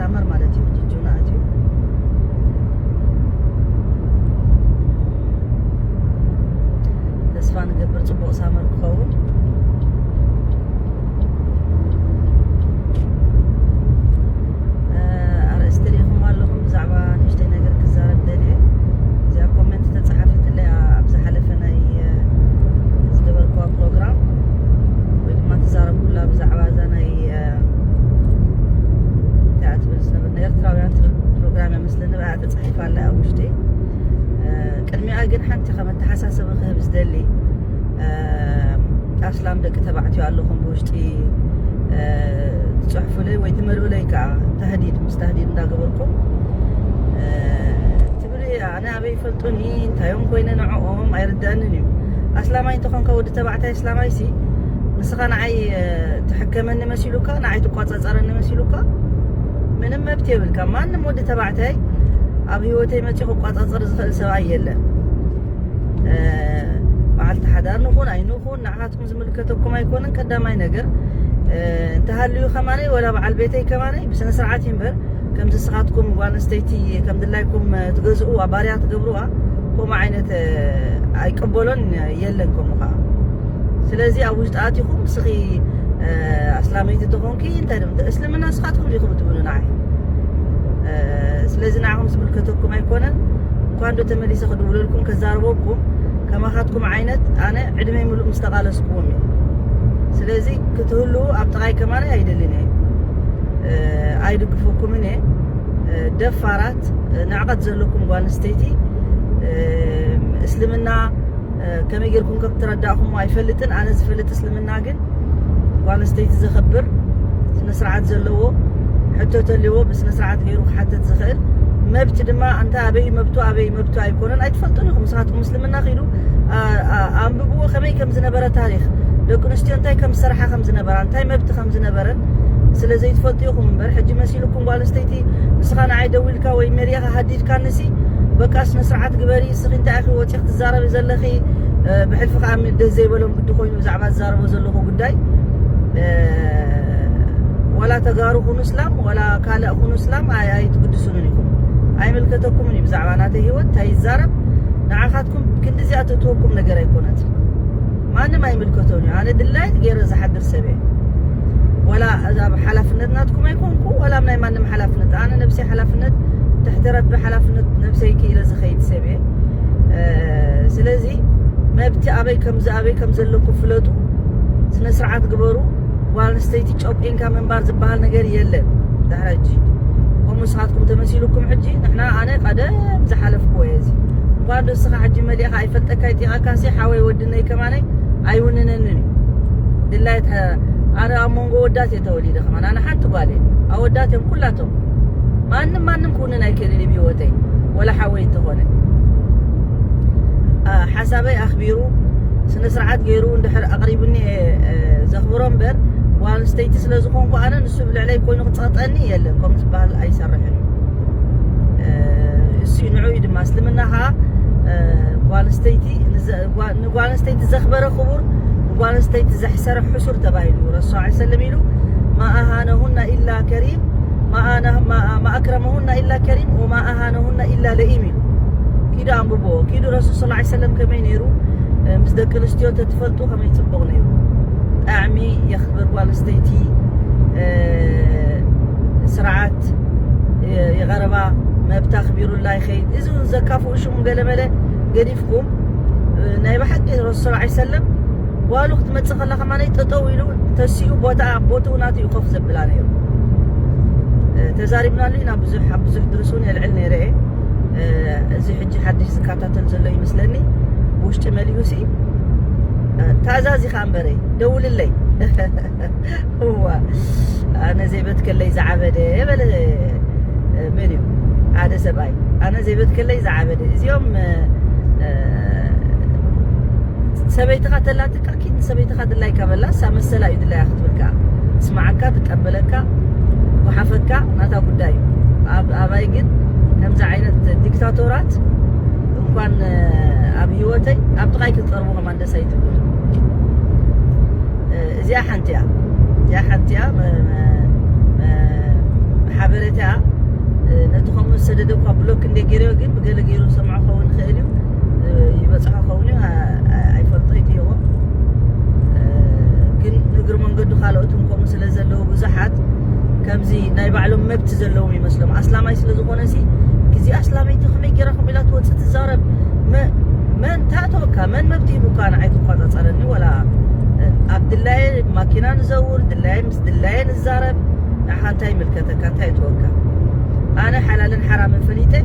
ሳመር ማለት እዩ ጅጁና አትዩ ተስፋ ንገብር ጽቡቕ ሳመር ክኸውን አርእስትሪኹም ኣለኹም ብዛዕባ ንእሽተይ ነገር ክዛረብ ደልየ እዚኣ ኮሜንት ተጻሓፈትለይ ኣብ ዝሓለፈ ናይ ዝገበርክዋ ፕሮግራም ወይ ድማ ተዛረብኩላ ብዛዕባ እዛ ናይ ትብል ዝነበርና ኤርትራውያን ትብል ፕሮግራም መስለኒ በኣ ተጻሒፋ ኣላ ኣብ ውሽጢ ቅድሚኣ ግን ሓንቲ ከመተሓሳሰብ ክህብ ዝደሊ ኣስላም ደቂ ተባዕትዮ ኣለኹም ብውሽጢ ትጽሕፉለይ ወይ ትመልኡለይ ከዓ ተህዲድ ምስ ተህዲድ እንዳገበርኩም ትብሊ ኣነ ኣበይ ይፈልጡኒ እንታዮም ኮይነ ንዕኦም ኣይርድአንን እዩ ኣስላማይ እንተኾንካ ወዲ ተባዕታይ ኣስላማይሲ ንስኻ ንዓይ ትሕከመኒ መሲሉካ ንዓይ ትቋፃፀረኒ መሲሉካ ምንም መብት የብልካ ማንም ወዲ ተባዕታይ ኣብ ህይወተይ መፂኡ ክቋፃፀር ዝኽእል ሰብኣይ የለን በዓልቲ ሓዳር ንኹን ኣይንኹን ንዓኻትኩም ዝምልከተኩም ኣይኮነን ቀዳማይ ነገር እንተሃልዩ ከማነይ ወላ በዓል ቤተይ ከማነይ ብስነ ስርዓት ይንበር ከምዚ ንስኻትኩም ጓል ኣንስተይቲ ከም ድላይኩም ትገዝኡ ባርያ ትገብሩኣ ከምኡ ዓይነት ኣይቅበሎን የለን ከምኡ ከዓ ስለዚ ኣብ ውሽጢ ኣትኹም ስኺ ኣስላመይቲ ተኾንኪ እንታይ ደም እስልምና ንስኻትኩም ዲኹም ትብሉ ንዓይ ስለዚ ንዓኹም ዝምልከተኩም ኣይኮነን እንኳን ዶ ተመሊሰ ክድውለልኩም ከዛረበኩም ከማኻትኩም ዓይነት ኣነ ዕድመይ ሙሉእ ምስ ተቓለስክዎም እዩ ስለዚ ክትህሉ ኣብ ጥቓይ ከማነ ኣይደልን እየ ኣይድግፈኩምን እየ ደፋራት ንዕቐት ዘለኩም ጓል ኣንስተይቲ እስልምና ከመይ ጌርኩም ከም ትረዳእኹሞ ኣይፈልጥን ኣነ ዝፈልጥ እስልምና ግን ጓል ኣንስተይቲ ዘኽብር ስነ ስርዓት ዘለዎ ሕቶት ኣለዎ ብስነ ስርዓት ገይሩ ክሓተት ዝኽእል መብቲ ድማ እንታ ኣበይ መብቱ ኣይኮነን ኣይትፈልጡን ኢኹም ንስኻትኩም እስልምና ኺዱ ኣንብብዎ ከመይ ከም ዝነበረ ታሪክ ደቂ ኣንስትዮ እንታይ ከም ዝሰርሓ ከም ዝነበራ እንታይ መብቲ ከም ዝነበረን ስለ ዘይትፈልጡ ኢኹም እምበር ሕጂ መሲልኩም ጓል ኣንስተይቲ ንስኻ ንዓይ ደው ኢልካ ወይ መሪኻ ሃዲድካ ንሲ በቃ ስነ ስርዓት ግበሪ እስኺ እንታይ ኢኺ ወፂኽ ትዛረቢ ዘለኺ ብሕልፊ ከዓ ደስ ዘይበሎም ግዲ ኮይኑ ብዛዕባ ዝዛረቦ ዘለኹ ጉዳይ ወላ ተጋሩ ኩኑ እስላም ወላ ካልእ ኩኑ እስላም ኣይትግድሱንን ኢኹም ኣይምልከተኩምን እዩ ብዛዕባ ናተይ ህይወት እንታይ ይዛረብ ንዓኻትኩም ክንዲዚኣ ተእትወኩም ነገር ኣይኮነት ማንም ኣይምልከቶን እዩ ኣነ ድላይት ገይረ ዝሓድር ሰብ እየ ወላ ኣብ ሓላፍነት ናትኩም ኣይኮንኩ ወላ ናይ ማንም ሓላፍነት ኣነ ነብሰይ ሓላፍነት ትሕቲ ረቢ ሓላፍነት ነብሰይ ክኢለ ዝኸይድ ሰብ እየ ስለዚ መብቲ ኣበይ ከም ዘለኩም ፍለጡ ስነ ስርዓት ግበሩ ጓል ኣንስተይቲ ጨቂንካ ምንባር ዝበሃል ነገር የለን ድሕሪ ሕጂ ከምኡ ንስኻትኩም ተመሲሉኩም ሕጂ ንሕና ኣነ ቀደም ዝሓለፍክዎ እየ እዚ እንኳን ዶ እስኻ ሕጂ መሊእኻ ኣይፈልጠካ ይጢቓካሲ ሓወይ ወድነይ ከማነይ ኣይውንነንን እዩ ድላይት ኣነ ኣብ መንጎ ወዳት እየ ተወሊደ ከማን ኣነ ሓንቲ ጓል እየ ኣወዳት እዮም ኩላቶም ማንም ክውንን ኣይክእልን ብሂወተይ ወላ ሓወይ እንተኾነ ሓሳበይ ኣኽቢሩ ስነ ስርዓት ገይሩ እንድሕር ኣቕሪቡኒ ዘኽብሮ እምበር ጓል ኣንስተይቲ ስለ ዝኾንኩ ኣነ ንሱ ብልዕለይ ኮይኑ ክፀቕጠኒ የለን ከምኡ ዝበሃል ኣይሰርሕን እሱ ንዑ ድማ እስልምና ከዓ ጓል ኣንስተይቲ ንጓል ኣንስተይቲ ዘኽበረ ክቡር ንጓል ኣንስተይቲ ዘሕሰረ ሕሱር ተባሂሉ ረሱል ስ ሰለም ኢሉ ማ ኣሃነሁና ኢላ ከሪም ማ ኣክረመሁና ኢላ ከሪም ወማ ኣሃነሁና ኢላ ለኢም ኢሉ ኪዱ ኣንብቦ ኪዱ ረሱል ስ ሰለም ከመይ ነይሩ ምስ ደቂ ኣንስትዮ ተትፈልጡ ከመይ ፅቡቕ ነይሩ ጣዕሚ የኽብር ጓል ኣንስተይቲ ስርዓት የቐረባ መብታ ኣኽቢሩላ ይኸይድ እዚ ዘካፍኡ ሽሙ ገለመለ ገዲፍኩም ናይ ብሓቂ ረሱል ስ ሰለም ጓሉ ክትመፅእ ከላ ከማነይ ጠጠው ኢሉ ተሲኡ ቦትኡ ናቱ እዩ ኮፍ ዘብላ ነይሩ ተዛሪብናሉ ኢና ብዙሕ ድርሱን የልዕል ነይረ እዚ ሕጂ ሓድሽ ዝከታተል ዘሎ ይመስለኒ ውሽጢ መሊዩሲ ተኣዛዚኻ እምበረይ ደውልለይ እዋ ኣነ ዘይበትከለይ ዝዓበደ በለ ምን እዩ ሓደ ሰብኣይ ኣነ ዘይበትከለይ ዝዓበደ እዚኦም ሰበይትኻ ተላትካ ኪድ ሰበይትኻ ድላይካ በላ ሳ መሰላ እዩ ድላያ ክትብልካ ትስማዓካ ትቀበለካ ኩሓፈካ ናታ ጉዳይ ኣባይ ግን ከምዚ ዓይነት ዲክታቶራት እንኳን ኣብ ህይወተይ ኣብ ጥቃይ ክትቀርቡ ከማን ደስ ኣይትብሉ እዚኣ ሓንቲ እያ ሓበሬታ كا نتخم السدد وقبلك إن دقيرة جيم بقول جيرو سمع خون خيري يبصح خوني أي فلطيتي هو كن نقر من قد خالقتهم كم سلزلوا بزحات كم زي نايبعلهم ما بتزلوا يمسلم أصلا ما يسلزوا خونسي كذي أصلا ما يتخم يجرا خميلات وتست الزارب ما انتهتوا كمان ما بتجيبوا كان عيتوا قطع صارني ولا عبد الله ماكينة نزور دلاي مس دلاي نزارب حتى يملكتك حتى يتوقع أنا حلال حرام فنيته